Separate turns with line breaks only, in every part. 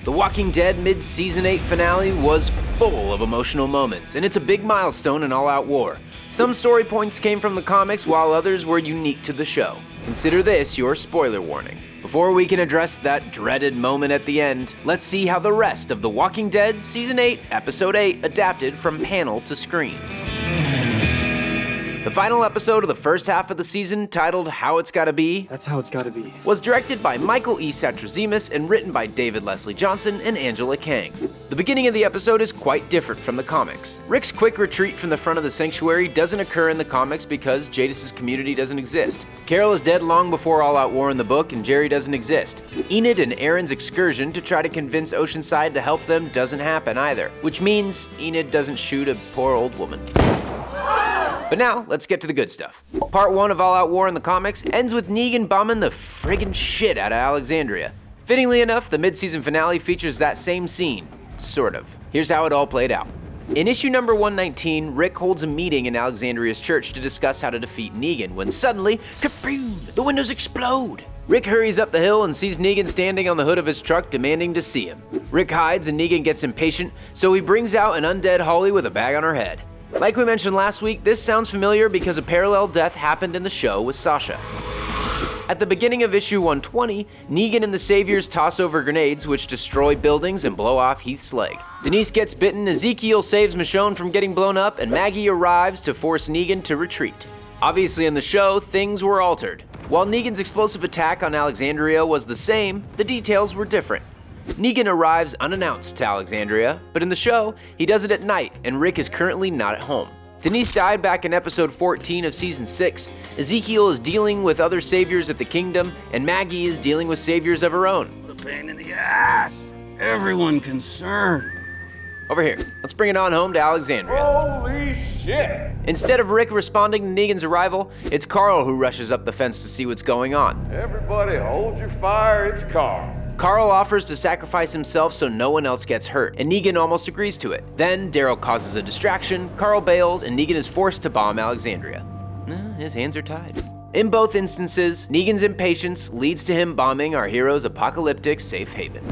The Walking Dead mid-season 8 finale was full of emotional moments, and it's a big milestone in all-out war. Some story points came from the comics, while others were unique to the show. Consider this your spoiler warning. Before we can address that dreaded moment at the end, let's see how the rest of The Walking Dead Season 8, Episode 8 adapted from panel to screen. The final episode of the first half of the season, titled How It's Gotta Be,
That's how it's gotta be,
was directed by Michael E. Satrazemis and written by David Leslie Johnson and Angela Kang. The beginning of the episode is quite different from the comics. Rick's quick retreat from the front of the sanctuary doesn't occur in the comics because Jadis' community doesn't exist. Carol is dead long before All Out War in the book, and Jerry doesn't exist. Enid and Aaron's excursion to try to convince Oceanside to help them doesn't happen either, which means Enid doesn't shoot a poor old woman. But now, let's get to the good stuff. Part 1 of All Out War in the comics ends with Negan bombing the friggin' shit out of Alexandria. Fittingly enough, the mid-season finale features that same scene. Sort of. Here's how it all played out. In issue number 119, Rick holds a meeting in Alexandria's church to discuss how to defeat Negan when suddenly, kaboom, the windows explode. Rick hurries up the hill and sees Negan standing on the hood of his truck demanding to see him. Rick hides and Negan gets impatient, so he brings out an undead Holly with a bag on her head. Like we mentioned last week, this sounds familiar because a parallel death happened in the show with Sasha. At the beginning of issue 120, Negan and the Saviors toss over grenades which destroy buildings and blow off Heath's leg. Denise gets bitten, Ezekiel saves Michonne from getting blown up, and Maggie arrives to force Negan to retreat. Obviously in the show, things were altered. While Negan's explosive attack on Alexandria was the same, the details were different. Negan arrives unannounced to Alexandria, but in the show, he does it at night, and Rick is currently not at home. Denise died back in episode 14 of season 6, Ezekiel is dealing with other saviors at the kingdom, and Maggie is dealing with saviors of her own.
What a pain in the ass! Everyone concerned.
Over here, let's bring it on home to Alexandria.
Holy shit!
Instead of Rick responding to Negan's arrival, it's Carl who rushes up the fence to see what's going on.
Everybody hold your fire, it's Carl.
Carl offers to sacrifice himself so no one else gets hurt, and Negan almost agrees to it. Then Daryl causes a distraction, Carl bails, and Negan is forced to bomb Alexandria. His hands are tied. In both instances, Negan's impatience leads to him bombing our hero's apocalyptic safe haven.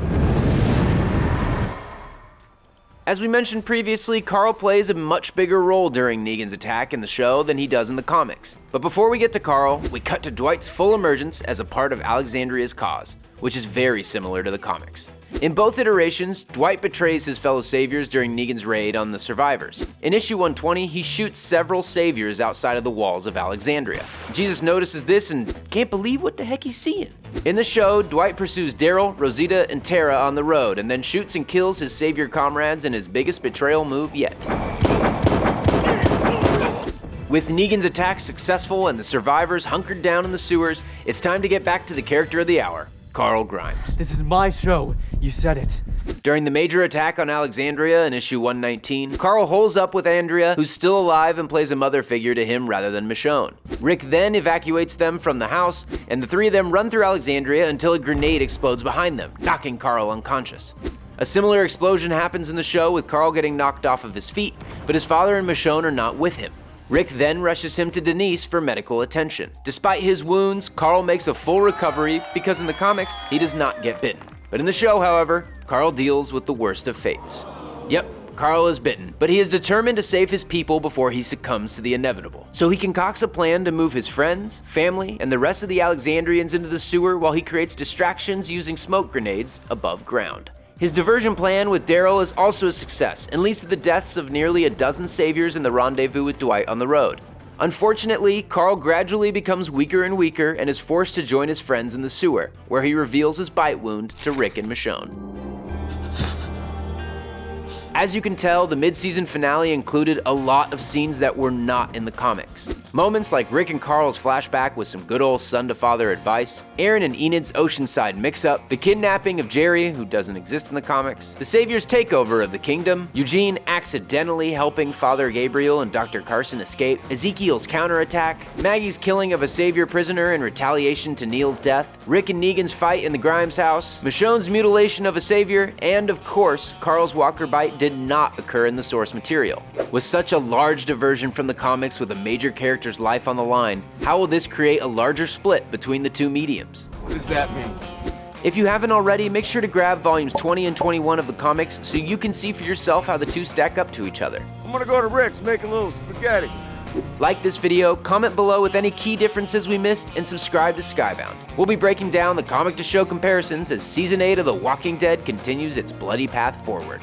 As we mentioned previously, Carl plays a much bigger role during Negan's attack in the show than he does in the comics. But before we get to Carl, we cut to Dwight's full emergence as a part of Alexandria's cause, which is very similar to the comics. In both iterations, Dwight betrays his fellow saviors during Negan's raid on the survivors. In issue 120, he shoots several saviors outside of the walls of Alexandria. Jesus notices this and can't believe what the heck he's seeing. In the show, Dwight pursues Daryl, Rosita, and Tara on the road and then shoots and kills his savior comrades in his biggest betrayal move yet. With Negan's attack successful and the survivors hunkered down in the sewers, it's time to get back to the character of the hour, Carl Grimes.
This is my show. You said it.
During the major attack on Alexandria in issue 119, Carl holes up with Andrea, who's still alive and plays a mother figure to him rather than Michonne. Rick then evacuates them from the house, and the three of them run through Alexandria until a grenade explodes behind them, knocking Carl unconscious. A similar explosion happens in the show with Carl getting knocked off of his feet, but his father and Michonne are not with him. Rick then rushes him to Denise for medical attention. Despite his wounds, Carl makes a full recovery because in the comics, he does not get bitten. But in the show, however, Carl deals with the worst of fates. Yep, Carl is bitten, but he is determined to save his people before he succumbs to the inevitable. So he concocts a plan to move his friends, family, and the rest of the Alexandrians into the sewer while he creates distractions using smoke grenades above ground. His diversion plan with Daryl is also a success and leads to the deaths of nearly a dozen saviors in the rendezvous with Dwight on the road. Unfortunately, Carl gradually becomes weaker and weaker and is forced to join his friends in the sewer, where he reveals his bite wound to Rick and Michonne. As you can tell, the mid-season finale included a lot of scenes that were not in the comics. Moments like Rick and Carl's flashback with some good old son-to-father advice, Aaron and Enid's Oceanside mix-up, the kidnapping of Jerry, who doesn't exist in the comics, the Savior's takeover of the kingdom, Eugene accidentally helping Father Gabriel and Dr. Carson escape, Ezekiel's counterattack, Maggie's killing of a Savior prisoner in retaliation to Neil's death, Rick and Negan's fight in the Grimes house, Michonne's mutilation of a Savior, and of course, Carl's Walker bite did not occur in the source material. With such a large diversion from the comics with a major character's life on the line, how will this create a larger split between the two mediums?
What does that mean?
If you haven't already, make sure to grab volumes 20 and 21 of the comics so you can see for yourself how the two stack up to each other.
I'm gonna go to Rick's, make a little spaghetti.
Like this video, comment below with any key differences we missed, and subscribe to Skybound. We'll be breaking down the comic to show comparisons as Season 8 of The Walking Dead continues its bloody path forward.